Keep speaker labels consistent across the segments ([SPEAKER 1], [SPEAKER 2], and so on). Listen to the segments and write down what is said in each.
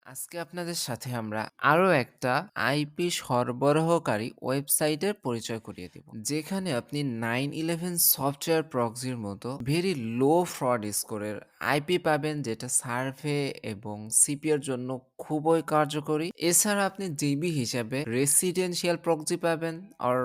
[SPEAKER 1] আজকে আপনাদের সাথে আমরা আরো একটা আইপি সরবরাহকারী ওয়েবসাইটের পরিচয় করিয়ে দিব, যেখানে আপনি 911 সফটওয়্যার প্রক্সির মতো ভেরি লো ফ্রড স্কোরের আইপি পাবেন, যেটা সার্ভে এবং সিপির জন্য খুবই কার্যকরী। এছাড়া আপনি জিবি হিসাবে রেসিডেন্সিয়াল প্রক্সি পাবেন, আর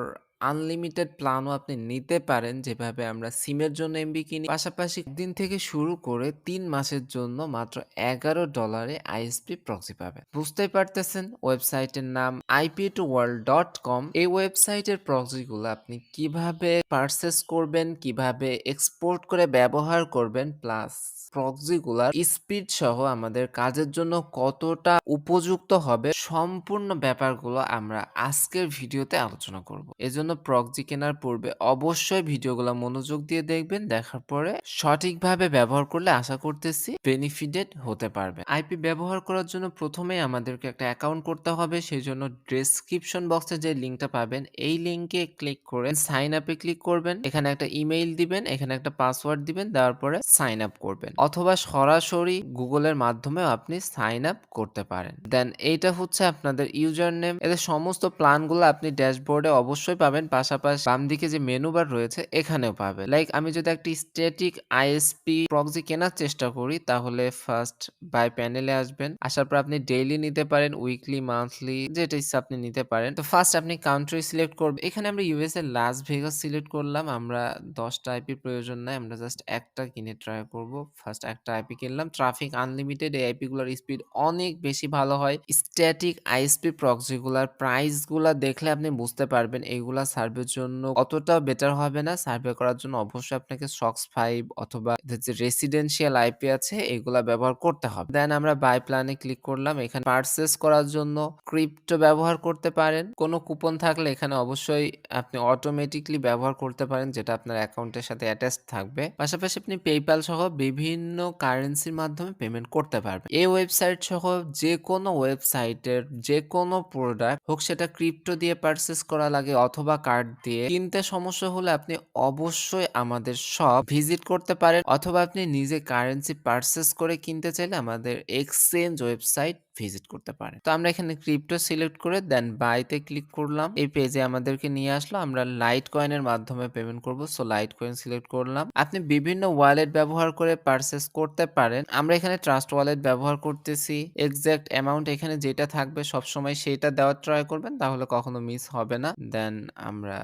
[SPEAKER 1] আনলিমিটেড প্ল্যানও আপনি নিতে পারেন, যেভাবে আমরা সিমের জন্য এমবি কিনি। পাশাপাশি দিন থেকে শুরু করে 3 মাসের জন্য মাত্র $11 আইএসপি প্রক্সি পাবেন। বুঝতেই পারতেছেন ওয়েবসাইটের নাম ip2world.com। এই ওয়েবসাইটের প্রক্সিগুলো আপনি কিভাবে পারচেস করবেন, কিভাবে এক্সপোর্ট করে ব্যবহার করবেন, প্লাস প্রক্সিগুলার স্পিড সহ আমাদের কাজের জন্য কতটা উপযুক্ত হবে, সম্পূর্ণ ব্যাপারগুলো আমরা আজকের ভিডিওতে আলোচনা করব। এজন্য প্রক্সি কেনার পূর্বে অবশ্যই ভিডিওগুলো মনোযোগ দিয়ে দেখবেন। দেখার পরে সঠিকভাবে ব্যবহার করলে আশা করতেছি বেনিফিটেড হতে পারবে। আইপি ব্যবহার করার জন্য প্রথমেই আমাদেরকে একটা অ্যাকাউন্ট করতে হবে। সেই জন্য ডেসক্রিপশন বক্সে যে লিঙ্কটা পাবেন, এই লিঙ্কে ক্লিক করে সাইন আপে ক্লিক করবেন। এখানে একটা ইমেইল দিবেন, এখানে একটা পাসওয়ার্ড দিবেন, দেওয়ার পরে সাইন আপ করবেন, অথবা সরাসরি গুগলের মাধ্যমেও আপনি সাইন আপ করতে পারেন। দেন এইটা হচ্ছে আপনাদের ইউজার নেম। এদের সমস্ত প্ল্যানগুলো আপনি ড্যাশবোর্ডে অবশ্যই পাবেন, পাশাপাশি বাম দিকে যে মেনু বার রয়েছে এখানেও পাবেন। লাইক আমি যদি একটি স্ট্যাটিক আইএসপি প্রক্সি কেনার চেষ্টা করি, তাহলে ফার্স্ট বাই প্যানেলে আসবেন। আসার পর আপনি ডেইলি নিতে পারেন, উইকলি, মান্থলি, যেটা ইচ্ছা আপনি নিতে পারেন। তো ফার্স্ট আপনি কান্ট্রি সিলেক্ট করবেন। এখানে আমরা ইউএস এর লাস ভেগাস সিলেক্ট করলাম। আমরা 10টা আইপি প্রয়োজন নাই, আমরা জাস্ট একটা কিনে ট্রাই করব। ফার্স্ট একটা আইপি কিনলাম, ট্রাফিক আনলিমিটেড। এই আইপি গুলোর স্পিড অনেক বেশি ভালো হয়। স্ট্যাটিক আইএসপি প্রক্সি গুলার প্রাইস গুলা দেখলে আপনি বুঝতে পারবেন এগুলা সার্ভের জন্য অতটা বেটার হবে না। সার্ভে করার জন্য অবশ্যই আপনাকে সক্স5 অথবা যে রেসিডেন্সিয়াল আইপি আছে এগুলা ব্যবহার করতে হবে। দেন আমরা বাই প্ল্যানে ক্লিক করলাম। এখানে পারচেস করার জন্য ক্রিপ্টো ব্যবহার করতে পারেন। কোনো কুপন থাকলে এখানে অবশ্যই আপনি অটোমেটিকলি ব্যবহার করতে পারেন, যেটা আপনার অ্যাকাউন্টের সাথে অ্যাটাচ থাকবে। পাশাপাশি আপনি পেপ্যাল সহ বিভিন্ন কারেন্সির মাধ্যমে পেমেন্ট করতে পারবেন। এই ওয়েবসাইট সহ যে কোনো ওয়েবসাইটের যে কোনো প্রোডাক্ট হোক, সেটা ক্রিপ্টো দিয়ে পারচেস করা লাগে অথবা কার্ড দিয়ে কিনতে সমস্যা হলে আপনি অবশ্যই আমাদের শপ ভিজিট করতে পারেন, অথবা আপনি নিজে কারেন্সি পারচেস করে কিনতে চাইলে আমাদের এক্সচেঞ্জ ওয়েবসাইট ভিজিট করতে পারেন। তো আমরা এখানে ক্রিপ্টো সিলেক্ট করে দেন বাইতে ক্লিক করলাম। এই পেজে আমাদেরকে নিয়ে আসলো। আমরা লাইট কয়েনের মাধ্যমে পেমেন্ট করব, সো লাইট কয়েন সিলেক্ট করলাম। আপনি বিভিন্ন ওয়ালেট ব্যবহার করে পারচেস করতে পারেন। আমরা এখানে ট্রাস্ট ওয়ালেট ব্যবহার করতেছি। এক্সাক্ট অ্যামাউন্ট এখানে যেটা থাকবে সবসময় সেটা দেওয়ার ট্রাই করবেন, তাহলে কখনো মিস হবে না। দেন আমরা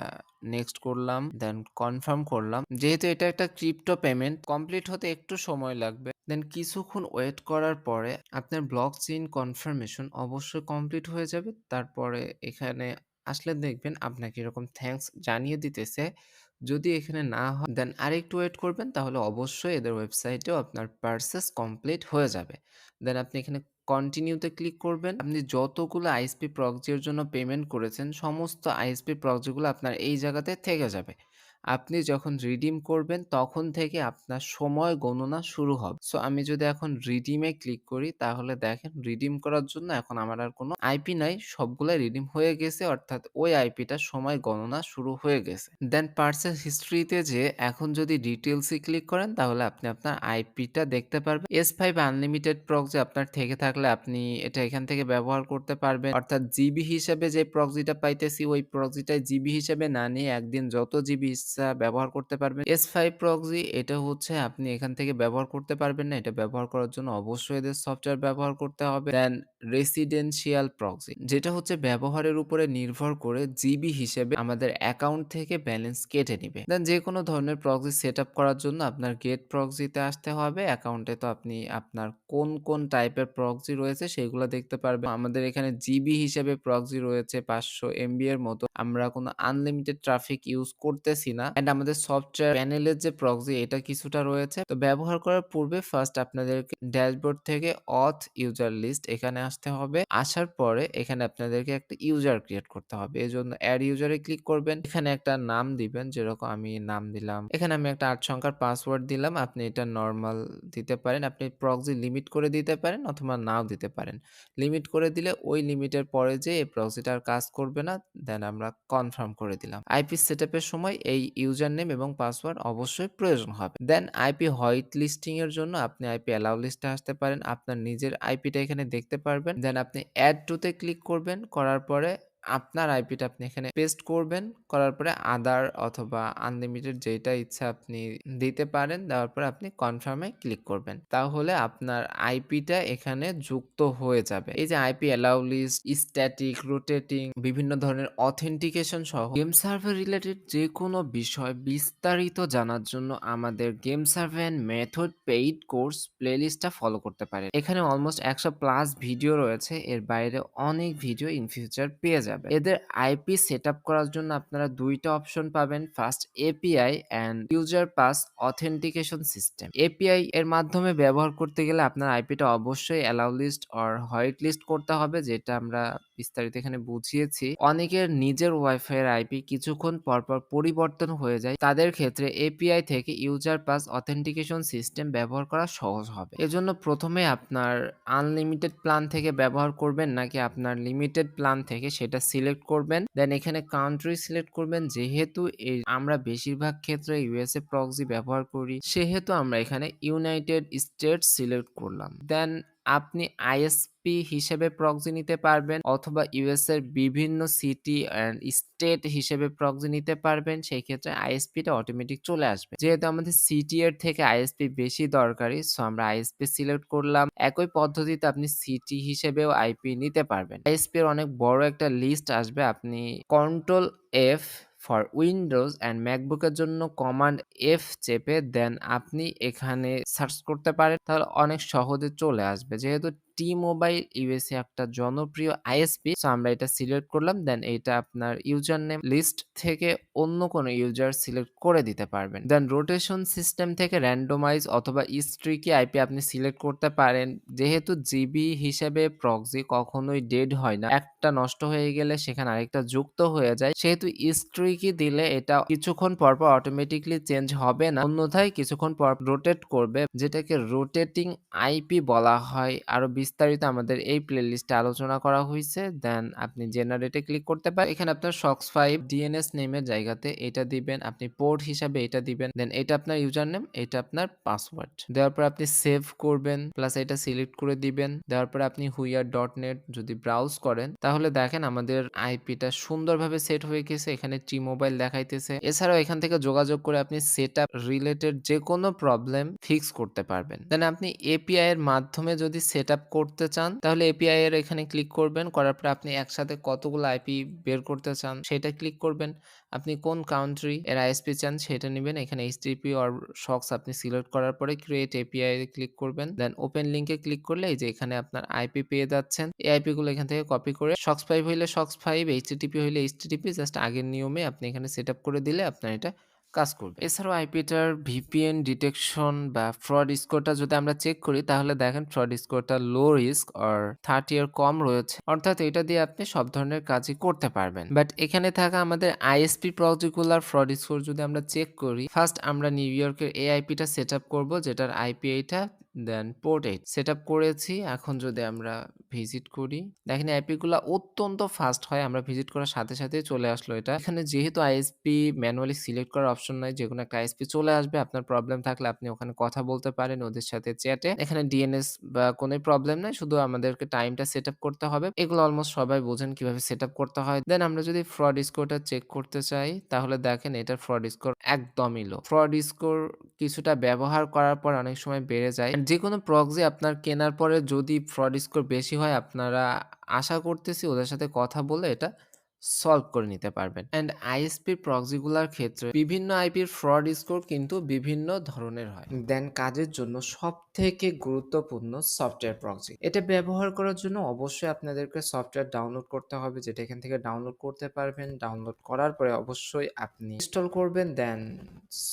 [SPEAKER 1] নেক্সট করলাম, দেন কনফার্ম করলাম। যেহেতু এটা একটা ক্রিপ্টো পেমেন্ট, কমপ্লিট হতে একটু সময় লাগবে। দেন কিছুক্ষণ ওয়েট করার পরে আপনার ব্লক চেইন কনফার্মেশন অবশ্যই কমপ্লিট হয়ে যাবে। তারপরে এখানে আসলে দেখবেন আপনাকে এরকম থ্যাঙ্কস জানিয়ে দিতেছে। যদি এখানে না হয় দেন আরেকটু ওয়েট করবেন, তাহলে অবশ্যই এদের ওয়েবসাইটেও আপনার পারচেস কমপ্লিট হয়ে যাবে। দেন আপনি এখানে কন্টিনিউতে ক্লিক করবেন। আপনি যতগুলো আইএসপি প্রক্সির জন্য পেমেন্ট করেছেন, সমস্ত আইএসপি প্রক্সিগুলো আপনার এই জায়গাতে থেকে যাবে। আপনি যখন রিডিম করবেন তখন থেকে আপনার সময় গণনা শুরু হবে। সো আমি যদি এখন রিডিমে ক্লিক করি, তাহলে দেখেন রিডিম করার জন্য এখন আমার আর কোনো আইপি নাই, সবগুলাই রিডিম হয়ে গেছে, অর্থাৎ ওই আইপিটার সময় গণনা শুরু হয়ে গেছে। দেন পার্সেস হিস্ট্রিতে যে এখন যদি ডিটেলসে ক্লিক করেন, তাহলে আপনি আপনার আইপিটা দেখতে পারবেন। S5 আনলিমিটেড প্রক্সি আপনার থেকে থাকলে আপনি এটা এখান থেকে ব্যবহার করতে পারবেন, অর্থাৎ জিবি হিসেবে যে প্রক্সিটা পাইতেছি ওই প্রক্সিটাই জিবি হিসেবে না নিয়ে একদিন যত জিবি ইচ্ছা ব্যবহার করতে পারবেন। S5 প্রক্সি এটা হচ্ছে আপনি এখান থেকে ব্যবহার করতে পারবেন না। এটা ব্যবহার করার জন্য অবশ্যই এদের সফটওয়্যার ব্যবহার করতে হবে। দেন রেসিডেন্সিয়াল প্রক্সি, যেটা হচ্ছে ব্যবহারের উপরে নির্ভর করে জিবি হিসেবে আমাদের অ্যাকাউন্ট থেকে ব্যালেন্স কেটে নিবে। দেন যে কোনো ধরনের প্রক্সি সেট আপ করার জন্য আপনার গেট প্রক্সিতে আসতে হবে। অ্যাকাউন্টে তো আপনি আপনার কোন টাইপের প্রক্সি রয়েছে সেগুলো দেখতে পারবেন। আমাদের এখানে জিবি হিসেবে প্রক্সি রয়েছে 500 এমবি এর মতো। আমরা কোনো আনলিমিটেড ট্রাফিক ইউজ করতেছি না। এন্ড আমাদের সফটওয়্যার প্যানেলের যে প্রক্সি এটা কিছুটা রয়েছে। তো ব্যবহার করার পূর্বে ফার্স্ট আপনাদেরকে ড্যাশবোর্ড থেকে অথ ইউজার লিস্ট এখানে আসতে হবে। আসার পরে এখানে আপনাদেরকে একটা ইউজার ক্রিয়েট করতে হবে। এজন্য অ্যাড ইউজারে ক্লিক করবেন। এখানে একটা নাম দিবেন, যেরকম আমি নাম দিলাম। এখানে আমি একটা 8 সংখ্যার পাসওয়ার্ড দিলাম। আপনি এটা নরমাল দিতে পারেন। আপনি প্রক্সি লিমিট করে দিতে পারেন অথবা নাও দিতে পারেন। লিমিট করে দিলে ওই লিমিটের পরে যে এই প্রক্সিটা আর কাজ করবে না। দেন আমরা কনফার্ম করে দিলাম। আইপি সেটআপের সময় এই ইউজার নেম এবং পাসওয়ার্ড অবশ্যই প্রয়োজন হবে। দেন আইপি হোয়াইট লিস্টিং এর জন্য আপনি আইপি অ্যালাউ লিস্টে আসতে পারেন। আপনার নিজের আইপিটা এখানে দেখতে পারবেন। পারবেন। দেন আপনি অ্যাড টু তে ক্লিক করবেন। করার পরে আপনার আইপিটা আপনি এখানে পেস্ট করবেন। করার পরে আদার অথবা আনলিমিটেড যেইটা ইচ্ছা আপনি দিতে পারেন। দেওয়ার পরে আপনি কনফার্ম এ ক্লিক করবেন। তাহলে আপনার আইপিটা এখানে যুক্ত হয়ে যাবে। এই যে IP allow list, static, rotating, বিভিন্ন ধরনের অথেন্টিকেশন সহ গেম সার্ভার রিলেটেড যেকোনো বিষয় বিস্তারিত জানার জন্য আমাদের game server and method paid course প্লেলিস্টটা ফলো করতে পারেন। এখানে অলমোস্ট 100+ ভিডিও রয়েছে। এর বাইরে অনেক ভিডিও ইন ফিউচার পেয়ে যাবেন। এদের আইপি সেটআপ করার জন্য আপনারা ২ টা অপশন পাবেন। First API and user pass authentication system. API এর মাধ্যমে ব্যবহার করতে গেলে আপনার আইপিটা অবশ্যই allow list or white list করতে হবে, যেটা আমরা বিস্তারিত এখানে বুঝিয়েছি। অনেকের নিজের ওয়াইফাই এর আইপি কিছুক্ষণ পরপর পরিবর্তন হয়ে যায়। তাদের ক্ষেত্রে এপিআই থেকে ইউজার পাস অথেন্টিকেশন সিস্টেম ব্যবহার করা সহজ হবে। এজন্য প্রথমে আপনার আনলিমিটেড প্ল্যান থেকে ব্যবহার করবেন নাকি আপনার লিমিটেড প্ল্যান থেকে সেটা সিলেক্ট করবেন। দেন এখানে কান্ট্রি সিলেক্ট করবেন। যেহেতু আমরা বেশিরভাগ ক্ষেত্রে ইউএসএ প্রক্সি ব্যবহার করি, সেহেতু আমরা এখানে ইউনাইটেড স্টেটস সিলেক্ট করলাম। দেন আপনি আইএসপি হিসেবে প্রক্সি নিতে পারবেন অথবা ইউএস এর বিভিন্ন সিটি অ্যান্ড স্টেট হিসেবে প্রক্সি নিতে পারবেন। সেই ক্ষেত্রে আইএসপিটা অটোমেটিক চলে আসবে। যেহেতু আমাদের সিটি এর থেকে আইএসপি বেশি দরকারি, সো আমরা আইএসপি সিলেক্ট করলাম। একই পদ্ধতিতে আপনি সিটি হিসেবেও আইপি নিতে পারবেন। আইএসপি এর অনেক বড় একটা লিস্ট আসবে। আপনি control F for Windows and ম্যাকবুকের জন্য কমান্ড এফ চেপে দেন আপনি এখানে সার্চ করতে পারেন, তাহলে অনেক সহজে চলে আসবে। যেহেতু টি মোবাইল ইউএসএ একটা জনপ্রিয় আইএসপি, সো আমরা এটা সিলেক্ট করলাম। দেন এটা আপনার ইউজার নেম লিস্ট থেকে অন্য কোনো ইউজার সিলেক্ট করে দিতে পারবেন। দেন রোটেশন সিস্টেম থেকে র্যান্ডমাইজ অথবা স্ট্রিকি আইপি আপনি সিলেক্ট করতে পারেন। যেহেতু জিবি হিসেবে প্রক্সি কখনোই ডেড হয় না, একটা নষ্ট হয়ে গেলে সেখানে আরেকটা যুক্ত হয়ে যায়, সেহেতু স্ট্রিকি দিলে এটা কিছুক্ষণ পরপর অটোমেটিকলি চেঞ্জ হবে না, অন্যথায় কিছুক্ষণ পর রোটেট করবে, যেটাকে রোটেটিং আইপি বলা হয়। আরো বিস্তারিত আমাদের এই প্লেলিস্টে আলোচনা করা হয়েছে। দেন আপনি জেনারেটে ক্লিক করতে পারেন। এখানে আপনার সক্স5 ডিএনএস নেমের জায়গাতে এটা দিবেন, আপনি পোর্ট হিসাবে এটা দিবেন। দেন এটা আপনার ইউজার নেম, এটা আপনার পাসওয়ার্ড। দেওয়ার পর আপনি সেভ করবেন, প্লাস এটা সিলেক্ট করে দিবেন। দেওয়ার পর আপনি হুইয়ার.নেট যদি ব্রাউজ করেন, তাহলে দেখেন আমাদের আইপিটা সুন্দরভাবে সেট হয়ে গেছে। এখানে টি মোবাইল দেখাইতেছে। এছাড়াও এখান থেকে যোগাযোগ করে আপনি সেটআপ রিলেটেড যে কোনো প্রবলেম ফিক্স করতে পারবেন। দেন আপনি এপিআই এর মাধ্যমে যদি সেটআপ করতে চান, তাহলে এপিআই এর এখানে ক্লিক করবেন। করার পর আপনি একসাথে কতগুলো আইপি বের করতে চান সেটা ক্লিক করবেন। আপনি কোন কান্ট্রি এর আইএসপি চান সেটা নিবেন। এখানে এইচটিটিপি অর সক্স আপনি সিলেক্ট করার পরে ক্রিয়েট এপিআই এ ক্লিক করবেন। দেন ওপেন লিংকে ক্লিক করলে এই যে এখানে আপনার আইপি পেয়ে যাচ্ছেন। এই আইপি গুলো এখান থেকে কপি করে সক্স5 হইলে সক্স5, এইচটিটিপি হইলে এইচটিটিপি, জাস্ট আগের নিয়মে আপনি এখানে সেটআপ করে দিলে আপনার এটা কাজ করবে। এছাড়াও আইপিটার ভিপিএন ডিটেকশন বা ফ্রড স্কোরটা যদি আমরা চেক করি, তাহলে দেখেন ফ্রড স্কোরটা লো রিস্ক অর 30 এর কম রয়েছে। অর্থাৎ এটা দিয়ে আপনি সব ধরনের কাজই করতে পারবেন। বাট এখানে থাকা আমাদের আইএসপি পার্টিকুলার ফ্রড স্কোর যদি আমরা চেক করি, ফার্স্ট আমরা নিউ ইয়র্কের এই আইপিটা সেটআপ করব, যেটার আইপি এইটা, দেন পোর্ট 8 সেটআপ করেছি। এখন যদি আমরা ভিজিট করি, দেখেন আইপি গুলা অত্যন্ত ফাস্ট হয়। আমরা ভিজিট করার সাথে সাথেই চলে আসলো এটা। এখানে যেহেতু আইএসপি ম্যানুয়ালি সিলেক্ট করার অপশন নাই, যেকোনো একটা আইএসপি চলে আসবে। আপনার প্রবলেম থাকলে আপনি ওখানে কথা বলতে পারেন ওদের সাথে চ্যাটে। এখানে ডিএনএস বা কোনো প্রবলেম নাই, শুধু আমাদেরকে টাইমটা সেটআপ করতে হবে। এগুলো অলমোস্ট সবাই বোঝেন কিভাবে সেটআপ করতে হয়। দেন আমরা যদি ফ্রড স্কোরটা চেক করতে চাই, তাহলে দেখেন এটার ফ্রড স্কোর একদমই লো। ফ্রড স্কোর কিছুটা ব্যবহার করার পর অনেক সময় বেড়ে যায়। যেকোনো প্রক্সি আপনার কেনার পরে যদি ফ্রড স্কোর বেশি হয়, আপনারা আশা করতেছি ওদের সাথে কথা বলে এটা সলভ করে নিতে পারবেন। অ্যান্ড আইএসপি প্রক্সিগুলার ক্ষেত্রে বিভিন্ন আইপির ফ্রড স্কোর কিন্তু বিভিন্ন ধরনের হয়। দেন কাজের জন্য সবথেকে গুরুত্বপূর্ণ সফটওয়্যার প্রক্সি। এটা ব্যবহার করার জন্য অবশ্যই আপনাদেরকে সফটওয়্যার ডাউনলোড করতে হবে, যেটা এখান থেকে ডাউনলোড করতে পারবেন। ডাউনলোড করার পরে অবশ্যই আপনি ইনস্টল করবেন, দেন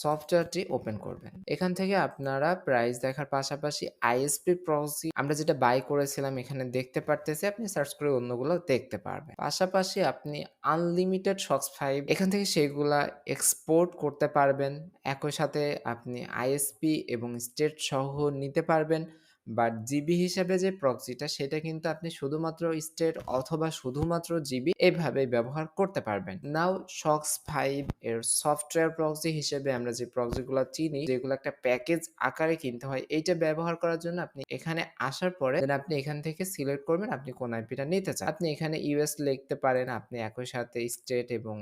[SPEAKER 1] সফটওয়্যারটি ওপেন করবেন। এখান থেকে আপনারা প্রাইস দেখার পাশাপাশি আইএসপি প্রক্সি আমরা যেটা বাই করেছিলাম এখানে দেখতে পারতেছি, আপনি সার্চ করে অন্যগুলো দেখতে পারবেন। পাশাপাশি আপনি আনলিমিটেড সক্স5 এখান থেকে সেগুলা এক্সপোর্ট করতে পারবেন। একই সাথে আপনি আইএসপি এবং স্টেট সহ নিতে পারবেন। বাট জিবি হিসাবে যে প্রক্সিটা সেটা কিন্তু আপনি শুধুমাত্র স্টেট অথবা শুধুমাত্র জিবি এভাবে ব্যবহার করতে পারবেন। নাও socks5 এর সফটওয়্যার প্রক্সি হিসেবে আমরা যে প্রক্সিগুলো চিনি, যেগুলো একটা প্যাকেজ আকারে কিনতে হয়, এইটা ব্যবহার করার জন্য আপনি এখানে আসার পরে দেন আপনি এখান থেকে সিলেক্ট করবেন আপনি কোন আইপিটা নিতে চান। আপনি এখানে ইউএস লিখতে পারেন, আপনি একই সাথে স্টেট এবং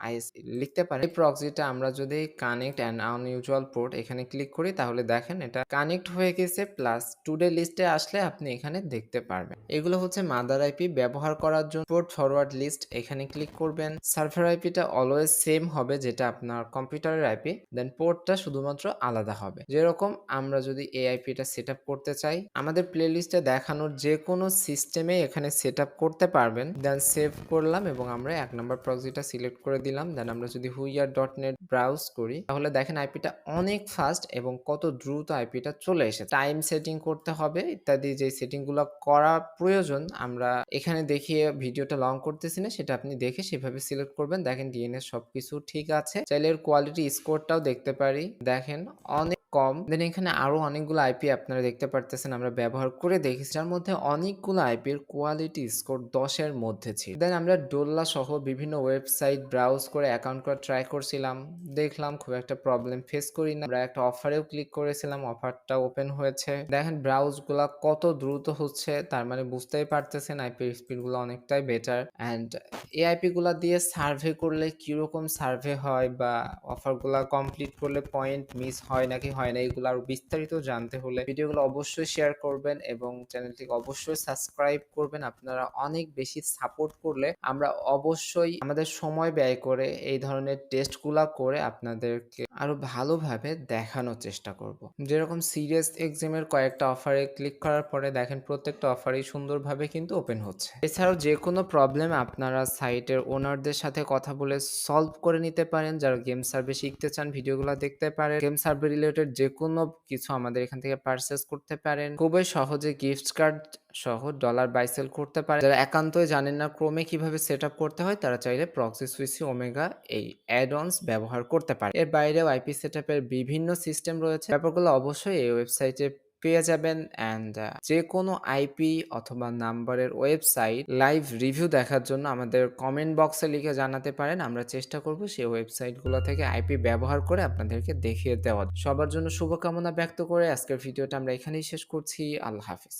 [SPEAKER 1] আইএসপি লিখতে পারেন। এই প্রক্সিটা আমরা যদি কানেক্ট অ্যান্ড আনইউজুয়াল পোর্ট এখানে ক্লিক করি তাহলে দেখেন এটা কানেক্ট হয়ে গেছে, প্লাস টুডে লিস্টে আসলে আপনি এখানে দেখতে পারবেন। এগুলো হচ্ছে মাদার আইপি। ব্যবহার করার জন্য পোর্ট ফরওয়ার্ড লিস্ট এখানে ক্লিক করবেন। সার্ভার আইপিটা অলওয়েজ সেম হবে যেটা আপনার কম্পিউটারের আইপি, দেন পোর্টটা শুধুমাত্র আলাদা হবে। যেরকম আমরা যদি এই আইপিটা সেট আপ করতে চাই, আমাদের প্লে লিস্টে দেখানোর যে কোনো সিস্টেমে এখানে সেট আপ করতে পারবেন। দেন সেভ করলাম এবং আমরা 1 নম্বর প্রক্সিটা সিলেক্ট করে দিলাম। দেন আমরা যদি হুইয়ার.নেট ব্রাউজ করি তাহলে দেখেন আইপিটা অনেক ফাস্ট এবং কত দ্রুত আইপিটা চলে এসেছে। টাইম সেটিং করতে হবে ইত্যাদি যে সেটিংগুলো করা প্রয়োজন আমরা এখানে দেখিয়ে ভিডিওটা লং করতেছি না, সেটা আপনি দেখে সেভাবে সিলেক্ট করবেন। দেখেন ডিএনএস সবকিছু ঠিক আছে। চাইলে এর কোয়ালিটি স্কোরটাও দেখতে পারি, দেখেন অনেক কম। দেন এখানে আরো অনেকগুলো আইপি আপনারা দেখতে পারতেছেন আমরা ব্যবহার করে দেখেছি, যার মধ্যে অনেকগুলো আইপির কোয়ালিটি স্কোর 10 এর মধ্যে ছিল। দেন আমরা ডোল্লা সহ বিভিন্ন ওয়েবসাইট ব্রাউজ করে অ্যাকাউন্ট করা ট্রাই করছিলাম, দেখলাম খুব একটা প্রবলেম ফেস করি না। আমরা একটা অফারেও ক্লিক করেছিলাম, অফারটা ওপেন হয়েছে। দেখেন ব্রাউজগুলা কত দ্রুত হচ্ছে, তার মানে বুঝতেই পারতেছেন আইপির স্পিডগুলো অনেকটাই বেটার। অ্যান্ড এই আইপিগুলা দিয়ে সার্ভে করলে কিরকম সার্ভে হয় বা অফারগুলা কমপ্লিট করলে পয়েন্ট মিস হয় নাকি হয় না, এগুলো আরো বিস্তারিত জানতে হলে ভিডিওগুলো অবশ্যই শেয়ার করবেন এবং চ্যানেলটিকে অবশ্যই সাবস্ক্রাইব করবেন। আপনারা অনেক বেশি সাপোর্ট করলে আমরা অবশ্যই আমাদের সময় ব্যয় করে এই ধরনের টেস্টগুলা করে আপনাদেরকে আরো ভালোভাবে দেখানোর চেষ্টা করব। যেরকম সিরিয়াস এক্সামের কয়েকটা অফারে ক্লিক করার পরে দেখেন প্রত্যেকটা অফারই সুন্দরভাবে কিন্তু ওপেন হচ্ছে। এছাড়াও যে কোনো প্রবলেম আপনারা সাইটের ওনারদের সাথে কথা বলে সলভ করে নিতে পারেন। যারা গেম সার্ভে শিখতে চান ভিডিওগুলো দেখতে পারেন। গেম সার্ভে রিলেটেড যে কোনো কিছু আমাদের এখান থেকে পারচেজ করতে পারেন। খুবই সহজে গিফট কার্ড সহ ডলার বাই সেল করতে পারেন। যারা একান্তই জানেন না ক্রোমে কিভাবে সেট আপ করতে হয় তারা চাইলে প্রক্সি সুইসি ওমেগা এই অ্যাড-অনস ব্যবহার করতে পারে। এর বাইরেও আইপি সেটআপের বিভিন্ন সিস্টেম রয়েছে, ব্যাপারগুলো অবশ্যই এই ওয়েবসাইটে পেয়ে যাবেন। অ্যান্ড যে কোনো আইপি অথবা নাম্বারের ওয়েবসাইট লাইভ রিভিউ দেখার জন্য আমাদের কমেন্ট বক্সে লিখে জানাতে পারেন, আমরা চেষ্টা করব সেই ওয়েবসাইটগুলো থেকে আইপি ব্যবহার করে আপনাদেরকে দেখিয়ে দেওয়া। সবার জন্য শুভকামনা ব্যক্ত করে আজকের ভিডিওটা আমরা এখানেই শেষ করছি। আল্লাহ হাফিজ।